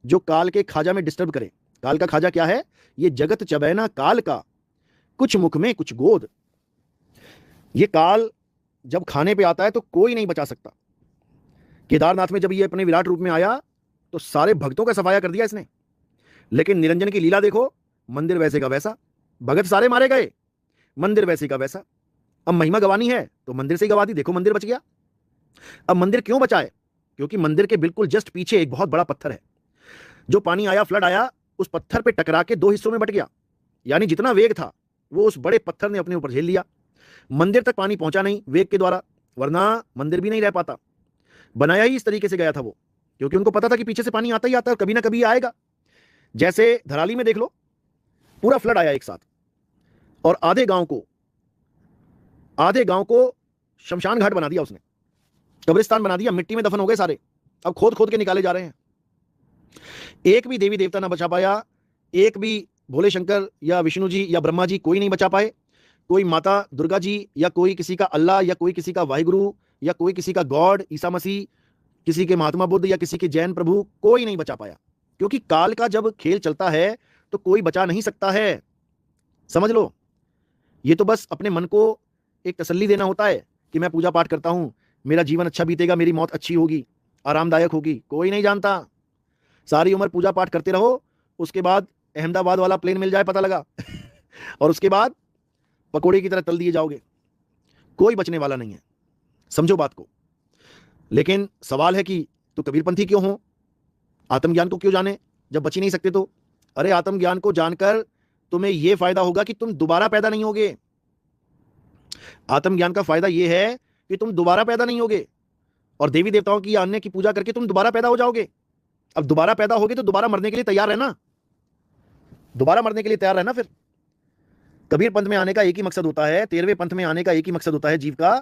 जो काल के खाजा में डिस्टर्ब करे। काल का खाजा क्या है? ये जगत चबैना काल का, कुछ मुख में कुछ गोद। ये काल जब खाने पे आता है तो कोई नहीं बचा सकता। केदारनाथ में जब ये अपने विराट रूप में आया तो सारे भक्तों का सफाया कर दिया इसने। लेकिन निरंजन की लीला देखो, मंदिर वैसे का वैसा, भगत सारे मारे गए, मंदिर वैसे का वैसा। अब महिमा गवानी है तो मंदिर से ही गवा दी, देखो मंदिर बच गया। अब मंदिर क्यों बचा है? क्योंकि मंदिर के बिल्कुल जस्ट पीछे एक बहुत बड़ा पत्थर है। जो पानी आया, फ्लड आया, उस पत्थर पे टकरा के दो हिस्सों में बट गया। यानी जितना वेग था वो उस बड़े पत्थर ने अपने ऊपर झेल लिया। मंदिर तक पानी पहुंचा नहीं वेग के द्वारा, वरना मंदिर भी नहीं रह पाता। बनाया ही इस तरीके से गया था वो, क्योंकि उनको पता था कि पीछे से पानी आता ही आता है, कभी ना कभी आएगा। जैसे धराली में देख लो, पूरा फ्लड आया एक साथ, और आधे गांव को शमशान घाट बना दिया उसने, कब्रिस्तान बना दिया, मिट्टी में दफन हो गए सारे। अब खोद खोद के निकाले जा रहे हैं। एक भी देवी देवता ना बचा पाया, एक भी भोले शंकर या विष्णु जी या ब्रह्मा जी कोई नहीं बचा पाए। कोई माता दुर्गा जी या कोई किसी का अल्लाह या कोई किसी का वाहिगुरु या कोई किसी का गॉड ईसा मसीह, किसी के महात्मा बुद्ध या किसी के जैन प्रभु, कोई नहीं बचा पाया। क्योंकि काल का जब खेल चलता है तो कोई बचा नहीं सकता है। समझ लो, ये तो बस अपने मन को एक तसल्ली देना होता है कि मैं पूजा पाठ करता हूं, मेरा जीवन अच्छा बीतेगा, मेरी मौत अच्छी होगी, आरामदायक होगी। कोई नहीं जानता। सारी उम्र पूजा पाठ करते रहो, उसके बाद अहमदाबाद वाला प्लेन मिल जाए पता लगा और उसके बाद पकोड़े की तरह तल दिए जाओगे। कोई बचने वाला नहीं है, समझो बात को। लेकिन सवाल है कि तो कबीरपंथी क्यों हो, आत्मज्ञान को क्यों जाने जब बच ही नहीं सकते तो? अरे आत्मज्ञान को जानकर तुम्हें यह फायदा होगा कि तुम दोबारा पैदा नहीं होगे। आत्मज्ञान का फायदा यह है कि तुम दोबारा पैदा नहीं होगे, और देवी देवताओं की या अन्य की पूजा करके तुम दोबारा पैदा हो जाओगे। अब दोबारा पैदा होगे तो दोबारा मरने के लिए तैयार रहना, दोबारा मरने के लिए तैयार रहना। फिर कबीर पंथ में आने का एक ही मकसद होता है, 13वें पंथ में आने का एक ही मकसद होता है जीव का,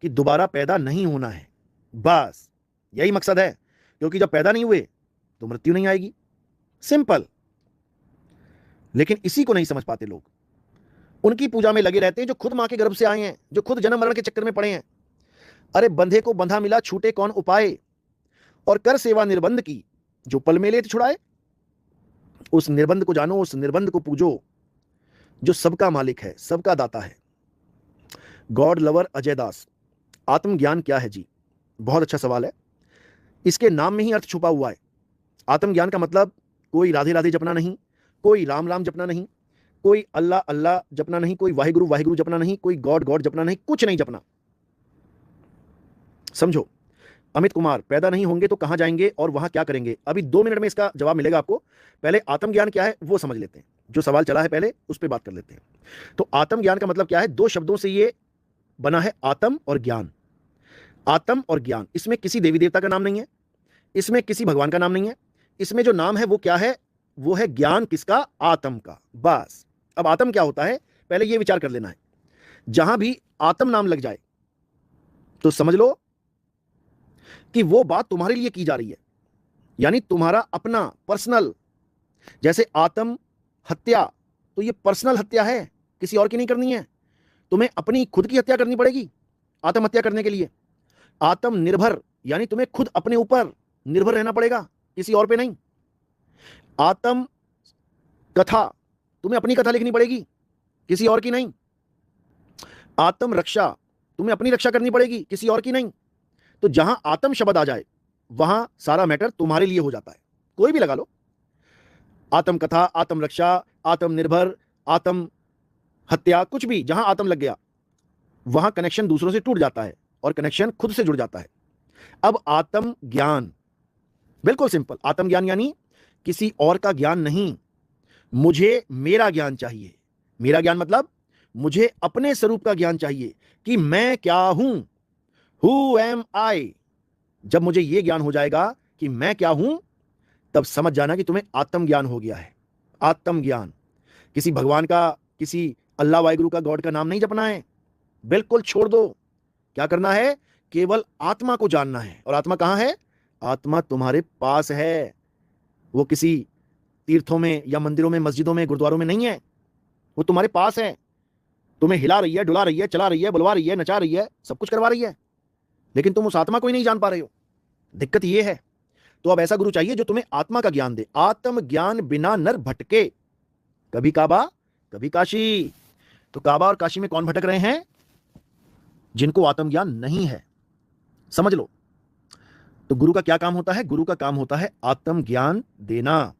कि दोबारा पैदा नहीं होना है। बस यही मकसद है। क्योंकि जब पैदा नहीं हुए तो मृत्यु नहीं आएगी, सिंपल। लेकिन इसी को नहीं समझ पाते लोग, उनकी पूजा में लगे रहते हैं जो खुद मां के गर्भ से आए हैं, जो खुद जन्म मरण के चक्कर में पड़े हैं। अरे बंधे को बंधा मिला, छूटे कौन उपाय, और कर सेवा निर्बंध की, जो पल में लेत छुड़ाए। उस निर्बंध को जानो, उस निर्बंध को पूजो, जो सबका मालिक है, सबका दाता है। गॉड लवर अजय दास, आत्मज्ञान क्या है जी? बहुत अच्छा सवाल है। इसके नाम में ही अर्थ छुपा हुआ है। आत्मज्ञान का मतलब कोई राधे राधे जपना नहीं, कोई राम राम जपना नहीं, कोई अल्लाह अल्लाह जपना नहीं, कोई वाहिगुरु वाहिगुरु जपना नहीं, कोई गॉड गॉड जपना नहीं, कुछ नहीं जपना। समझो। अमित कुमार, पैदा नहीं होंगे तो कहां जाएंगे और वहां क्या करेंगे? अभी 2 मिनट में इसका जवाब मिलेगा आपको। पहले आत्मज्ञान क्या है वो समझ लेते हैं, जो सवाल चला है पहले उस पर बात कर लेते हैं। तो आत्मज्ञान का मतलब क्या है? 2 शब्दों से ये बना है, आत्म और ज्ञान। आत्म और ज्ञान, इसमें किसी देवी देवता का नाम नहीं है, इसमें किसी भगवान का नाम नहीं है। इसमें जो नाम है वो क्या है? वो है ज्ञान। किसका? आत्म का। बस। अब आत्म क्या होता है पहले ये विचार कर लेना है। जहां भी आत्म नाम लग जाए तो समझ लो कि वो बात तुम्हारे लिए की जा रही है, यानी तुम्हारा अपना पर्सनल। जैसे आत्म हत्या, तो ये पर्सनल हत्या है, किसी और की नहीं करनी है। तुम्हें अपनी खुद की हत्या करनी पड़ेगी आत्महत्या करने के लिए। आत्मनिर्भर, यानी तुम्हें खुद अपने ऊपर निर्भर रहना पड़ेगा, किसी और पे नहीं। आत्म कथा, तुम्हें अपनी कथा लिखनी पड़ेगी, किसी और की नहीं। आत्म रक्षा, तुम्हें अपनी रक्षा करनी पड़ेगी, किसी और की नहीं। तो जहां आत्म शब्द आ जाए वहां सारा मैटर तुम्हारे लिए हो जाता है, कोई भी लगा लो। आत्म कथा, आत्म रक्षा, आत्मनिर्भर, आत्म हत्या, कुछ भी जहां आत्म लग गया वहां कनेक्शन दूसरों से टूट जाता है और कनेक्शन खुद से जुड़ जाता है। अब आत्म ज्ञान, बिल्कुल सिंपल। आत्म ज्ञान यानी किसी और का ज्ञान नहीं, मुझे मेरा ज्ञान चाहिए। मेरा ज्ञान मतलब मुझे अपने स्वरूप का ज्ञान चाहिए कि मैं क्या हूं, हु एम आई। जब मुझे यह ज्ञान हो जाएगा कि मैं क्या हूं, तब समझ जाना कि तुम्हें आत्मज्ञान हो गया है। आत्मज्ञान, किसी भगवान का, किसी अल्लाह वाहिगुरु का, गॉड का नाम नहीं जपना है, बिल्कुल छोड़ दो। क्या करना है? केवल आत्मा को जानना है। और आत्मा कहां है? आत्मा तुम्हारे पास है। वो किसी तीर्थों में या मंदिरों में, मस्जिदों में, गुरुद्वारों में नहीं है, वो तुम्हारे पास है। तुम्हें हिला रही है, डुला रही है, चला रही है, बुलवा रही है, नचा रही है, सब कुछ करवा रही है, लेकिन तुम उस आत्मा को ही नहीं जान पा रहे हो। दिक्कत ये है। तो अब ऐसा गुरु चाहिए जो तुम्हें आत्मा का ज्ञान दे, आत्म ज्ञान बिना नर भटके, कभी काबा कभी काशी। तो काबा और काशी में कौन भटक रहे हैं? जिनको आत्मज्ञान नहीं है। समझ लो। तो गुरु का क्या काम होता है? गुरु का काम होता है आत्मज्ञान देना,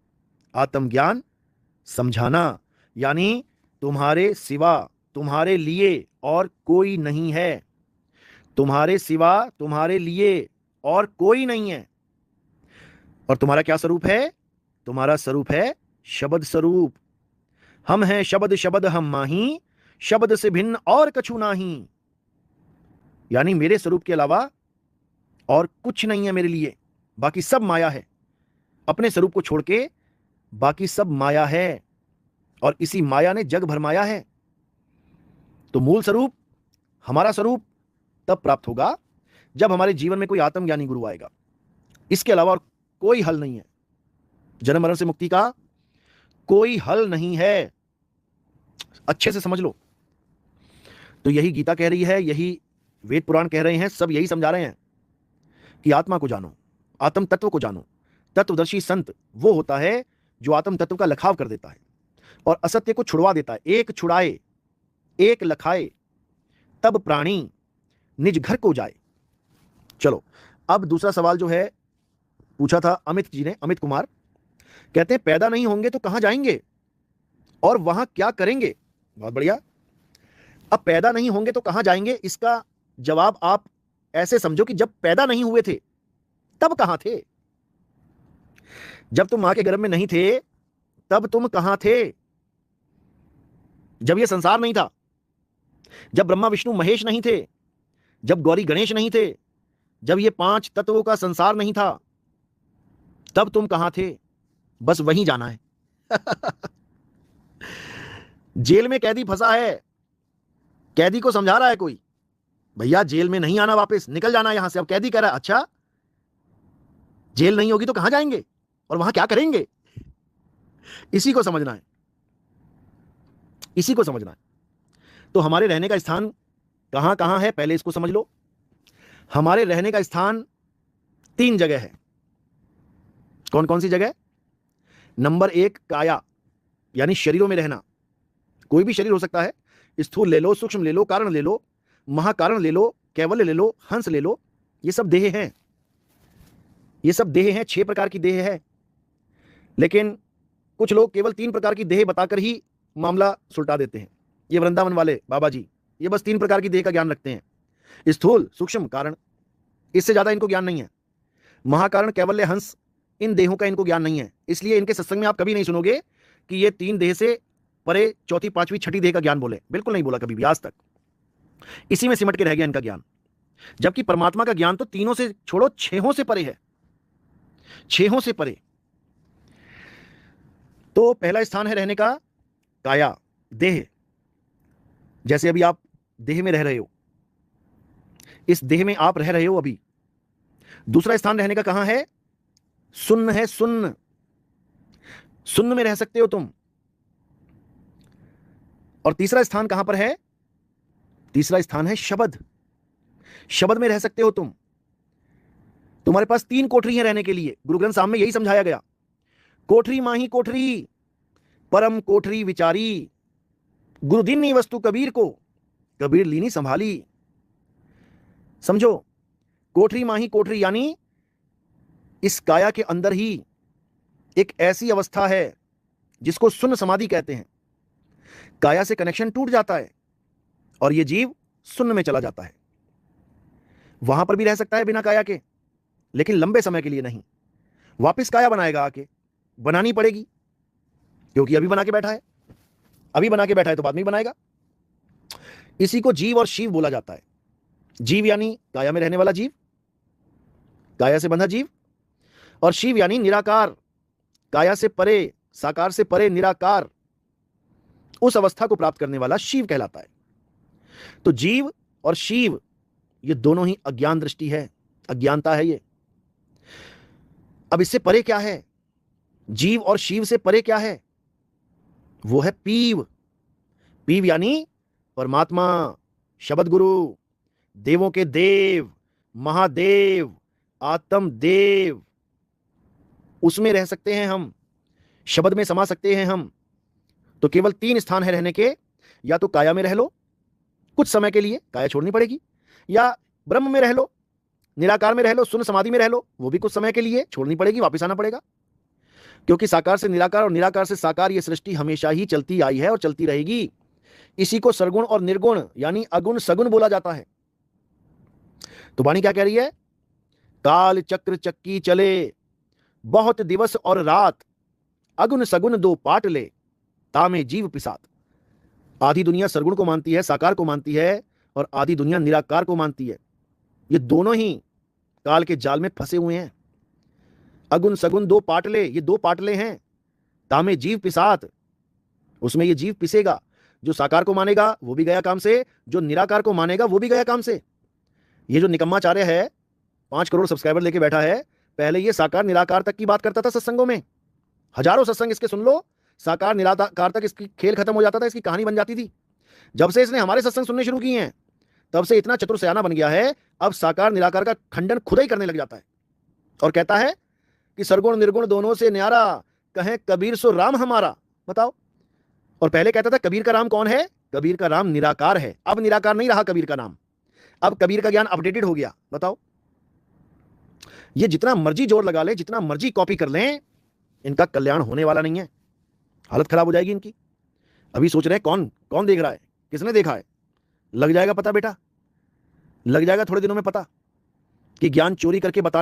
आत्मज्ञान समझाना, यानी तुम्हारे सिवा, तुम्हारे लिए और कोई नहीं है, तुम्हारे सिवा तुम्हारे लिए और कोई नहीं है। और तुम्हारा क्या स्वरूप है? तुम्हारा स्वरूप है शब्द स्वरूप। हम हैं शब्द, शब्द हम माही, शब्द से भिन्न और कछु नाही। यानी मेरे स्वरूप के अलावा और कुछ नहीं है मेरे लिए, बाकी सब माया है। अपने स्वरूप को छोड़ के बाकी सब माया है, और इसी माया ने जग भरमाया है। तो मूल स्वरूप, हमारा स्वरूप तब प्राप्त होगा जब हमारे जीवन में कोई आत्मज्ञानी गुरु आएगा। इसके अलावा और कोई हल नहीं है। जन्म मरण से मुक्ति का कोई हल नहीं है। अच्छे से समझ लो। तो यही गीता कह रही है, यही वेद पुराण कह रहे हैं, सब यही समझा रहे हैं कि आत्मा को जानो, आत्म तत्व को जानो। तत्वदर्शी संत वो होता है जो आत्म तत्व का लखाव कर देता है और असत्य को छुड़वा देता है। एक छुड़ाए एक लखाए, तब प्राणी निज घर को जाए। चलो, अब दूसरा सवाल जो है पूछा था अमित जी ने, अमित कुमार कहते हैं पैदा नहीं होंगे तो कहां जाएंगे और वहां क्या करेंगे? बहुत बढ़िया। अब पैदा नहीं होंगे तो कहां जाएंगे, इसका जवाब आप ऐसे समझो कि जब पैदा नहीं हुए थे तब कहां थे? जब तुम मां के गर्भ में नहीं थे तब तुम कहां थे? जब यह संसार नहीं था, जब ब्रह्मा विष्णु महेश नहीं थे, जब गौरी गणेश नहीं थे, जब ये 5 तत्वों का संसार नहीं था, तब तुम कहां थे? बस वहीं जाना है। जेल में कैदी फंसा है, कैदी को समझा रहा है कोई, भैया जेल में नहीं आना, वापस निकल जाना यहां से। अब कैदी कह रहा है अच्छा जेल नहीं होगी तो कहां जाएंगे और वहां क्या करेंगे? इसी को समझना है, इसी को समझना है। तो हमारे रहने का स्थान कहां कहां है, पहले इसको समझ लो। हमारे रहने का स्थान 3 जगह है। कौन कौन सी जगह? नंबर 1 काया, यानी शरीरों में रहना। कोई भी शरीर हो सकता है, स्थूल ले लो, सूक्ष्म ले लो, कारण ले लो, महाकारण ले लो, कैवल्य ले लो, हंस ले लो, ये सब देह हैं। ये सब देह हैं, 6 प्रकार की देह है। लेकिन कुछ लोग केवल 3 प्रकार की देह बताकर ही मामला सुलटा देते हैं। ये वृंदावन वाले बाबा जी, ये बस 3 प्रकार की देह का ज्ञान रखते हैं, स्थूल, सूक्ष्म, कारण। इससे ज्यादा इनको ज्ञान नहीं है। महाकारण, कैवल्य, हंस, इन देहों का इनको ज्ञान नहीं है। इसलिए इनके सत्संग में आप कभी नहीं सुनोगे कि ये 3 देह से परे चौथी, पांचवी, छठी देह का ज्ञान बोले। बिल्कुल नहीं बोला कभी भी आज तक। इसी में सिमट के रह गया इनका ज्ञान। जबकि परमात्मा का ज्ञान तो तीनों से छोड़ो, 6 से परे है, 6 से परे। तो पहला स्थान है रहने का काया, देह। जैसे अभी आप देह में रह रहे हो, इस देह में आप रह रहे हो अभी। दूसरा स्थान रहने का कहां है? सुन्न है, सुन्न। सुन्न में रह सकते हो तुम। और तीसरा स्थान कहां पर है? तीसरा स्थान है शब्द। शब्द में रह सकते हो तुम। तुम्हारे पास 3 कोठरी है रहने के लिए। गुरु ग्रंथ साहब में यही समझाया गया। कोठरी माही कोठरी, परम कोठरी विचारी, गुरु दीनी वस्तु कबीर को, कबीर लीनी संभाली। समझो, कोठरी माही कोठरी यानी इस काया के अंदर ही एक ऐसी अवस्था है जिसको शून्य समाधि कहते हैं। काया से कनेक्शन टूट जाता है और यह जीव शून्य में चला जाता है। वहां पर भी रह सकता है बिना काया के, लेकिन लंबे समय के लिए नहीं। वापस काया बनाएगा, आके बनानी पड़ेगी, क्योंकि अभी बना के बैठा है। अभी बना के बैठा है तो बाद में बनाएगा। इसी को जीव और शिव बोला जाता है। जीव यानी काया में रहने वाला जीव, काया से बंधा जीव, और शिव यानी निराकार, काया से परे, साकार से परे निराकार, उस अवस्था को प्राप्त करने वाला शिव कहलाता है। तो जीव और शिव ये दोनों ही अज्ञान दृष्टि है, अज्ञानता है ये। अब इससे परे क्या है? जीव और शिव से परे क्या है? वो है पीव। पीव यानी परमात्मा, शब्द गुरु, देवों के देव, महादेव, आत्म देव, उसमें रह सकते हैं हम, शब्द में समा सकते हैं हम। तो केवल 3 स्थान है रहने के, या तो काया में रह लो कुछ समय के लिए, काया छोड़नी पड़ेगी, या ब्रह्म में रह लो, निराकार में रह लो, शून्य समाधि में रह लो, वो भी कुछ समय के लिए छोड़नी पड़ेगी, वापस आना पड़ेगा। क्योंकि साकार से निराकार और निराकार से साकार ये सृष्टि हमेशा ही चलती आई है और चलती रहेगी। इसी को सरगुण और निर्गुण यानी अगुण सगुण बोला जाता है। तो वाणी क्या कह रही है? काल चक्र चक्की चले, बहुत दिवस और रात, अगुण सगुण दो पाट ले, तामे जीव पिसात। आधी दुनिया सरगुण को मानती है, साकार को मानती है, और आधी दुनिया निराकार को मानती है। ये दोनों ही काल के जाल में फंसे हुए हैं। अगुण सगुण दो पाटले, ये 2 पाटले हैं। तामे जीव पिसात, उसमें ये जीव पिसेगा। जो साकार को मानेगा वो भी गया काम से, जो निराकार को मानेगा वो भी गया काम से। ये जो निकम्माचार्य है, 5 करोड़ सब्सक्राइबर लेके बैठा है, पहले ये साकार निराकार तक की बात करता था सत्संगों में। हजारों सत्संग इसके सुन लो, साकार निराकार तक इसकी खेल खत्म हो जाता था, इसकी कहानी बन जाती थी। जब से इसने हमारे सत्संग सुनने शुरू किए हैं, तब से इतना चतुर सयाना बन गया है, अब साकार निराकार का खंडन खुद ही करने लग जाता है और कहता है कि सरगुण निर्गुण दोनों से न्यारा, कहें कबीर सो राम हमारा। बताओ। और पहले कहता था कबीर का राम कौन है? कबीर का राम निराकार है। अब निराकार नहीं रहा कबीर का नाम, अब कबीर का ज्ञान अपडेटेड हो गया। बताओ। ये जितना मर्जी जोर लगा ले, जितना मर्जी कॉपी कर लें, इनका कल्याण होने वाला नहीं है। हालत खराब हो जाएगी इनकी। अभी सोच रहे हैं कौन कौन देख रहा है, किसने देखा है। लग जाएगा पता बेटा, लग जाएगा थोड़े दिनों में पता कि ज्ञान चोरी करके बताना